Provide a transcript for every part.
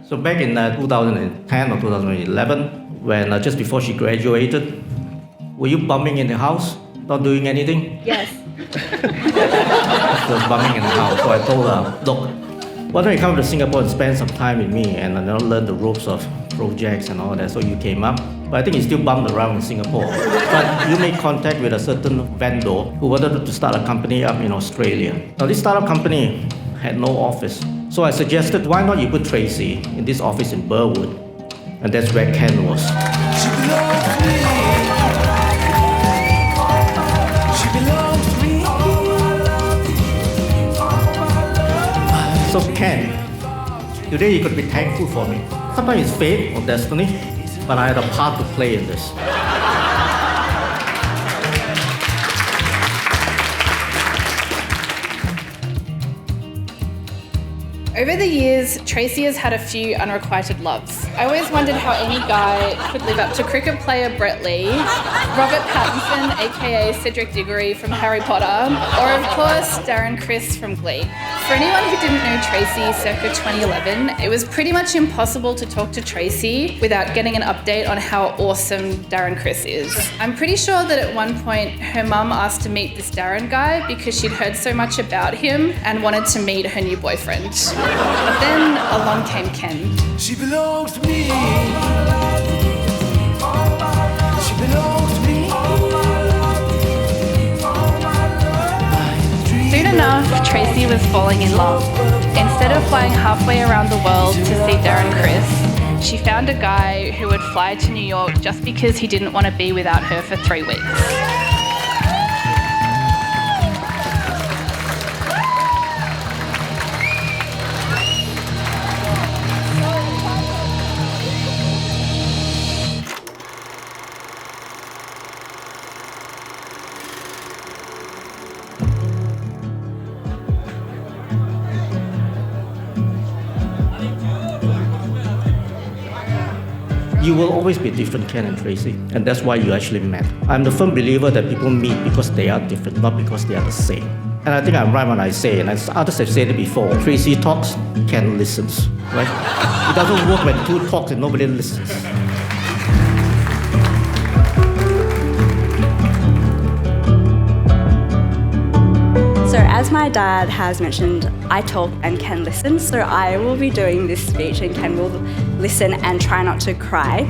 So back in 2010 or 2011, when just before she graduated, were you bumming in the house, not doing anything? Yes. She was bumming in the house. So I told her, look, why don't you come to Singapore and spend some time with me and learn the ropes of projects and all that. So you came up. But I think you still bummed around in Singapore. But you made contact with a certain vendor who wanted to start a company up in Australia. Now this startup company had no office. So I suggested, why not you put Tracy in this office in Burwood? And that's where Ken was. She belongs to me. She belongs to me. So Ken, today you could be thankful for me. Sometimes it's fate or destiny, but I had a part to play in this. Over the years, Tracy has had a few unrequited loves. I always wondered how any guy could live up to cricket player Brett Lee, Robert Pattinson, aka Cedric Diggory from Harry Potter, or of course, Darren Criss from Glee. For anyone who didn't know Tracy circa 2011, it was pretty much impossible to talk to Tracy without getting an update on how awesome Darren Criss is. I'm pretty sure that at one point, her mum asked to meet this Darren guy because she'd heard so much about him and wanted to meet her new boyfriend. But then along came Ken. She belongs to me. She belongs to me. Soon enough, Tracy was falling in love. Instead of flying halfway around the world to see Darren Criss, she found a guy who would fly to New York just because he didn't want to be without her for 3 weeks. You will always be different, Ken and Tracy, and that's why you actually met. I'm the firm believer that people meet because they are different, not because they are the same. And I think I'm right when I say, and as others have said it before, Tracy talks, Ken listens, right? It doesn't work when two talks and nobody listens. So as my dad has mentioned, I talk and Ken listens, so I will be doing this speech and Ken will listen and try not to cry.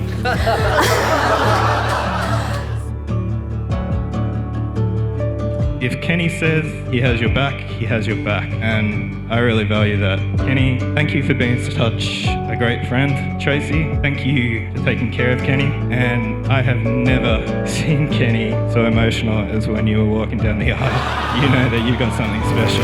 If Kenny says he has your back, he has your back, and I really value that. Kenny, thank you for being such a great friend. Tracy, thank you for taking care of Kenny, and I have never seen Kenny so emotional as when you were walking down the aisle. You know that you got something special.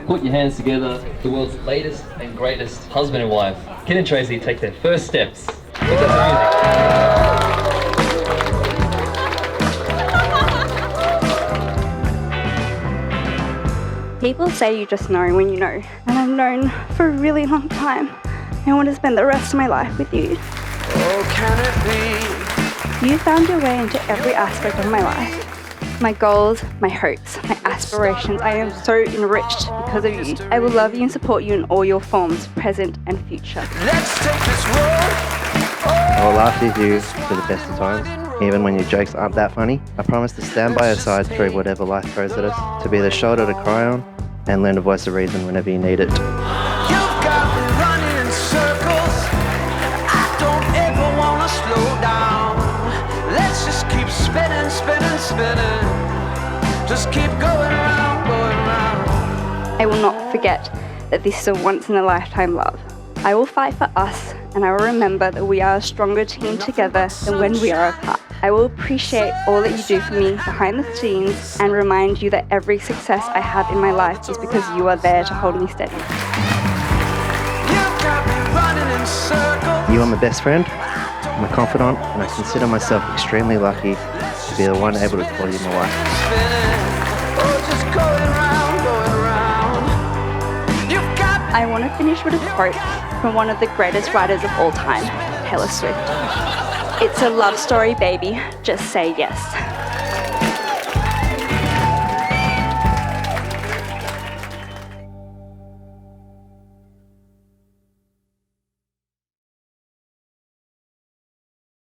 Put your hands together, the world's latest and greatest husband and wife. Ken and Tracy take their first steps. With the music. People say you just know when you know, and I've known for a really long time. I want to spend the rest of my life with you. Oh, can it be? You found your way into every aspect of my life. My goals, my hopes, my aspirations. I am so enriched because of you. I will love you and support you in all your forms, present and future. Let's take this road. I will laugh with you through the best of times, even when your jokes aren't that funny. I promise to stand by your side through whatever life throws at us, to be the shoulder to cry on, and lend a voice of reason whenever you need it. You've got me running in circles. I don't ever want to slow down. Let's just keep spinning, spinning, spinning. Just keep going round, going round. I will not forget that this is a once-in-a-lifetime love. I will fight for us, and I will remember that we are a stronger team together than when we are apart. I will appreciate all that you do for me behind the scenes and remind you that every success I have in my life is because you are there to hold me steady. You've got me running in circles. You are my best friend, I'm a confidant, and I consider myself extremely lucky to be the one able to call you my wife. Spinning. Oh, just going round, going round. I want to finish with a quote from one of the greatest writers of all time, Taylor Swift. It's a love story, baby. Just say yes.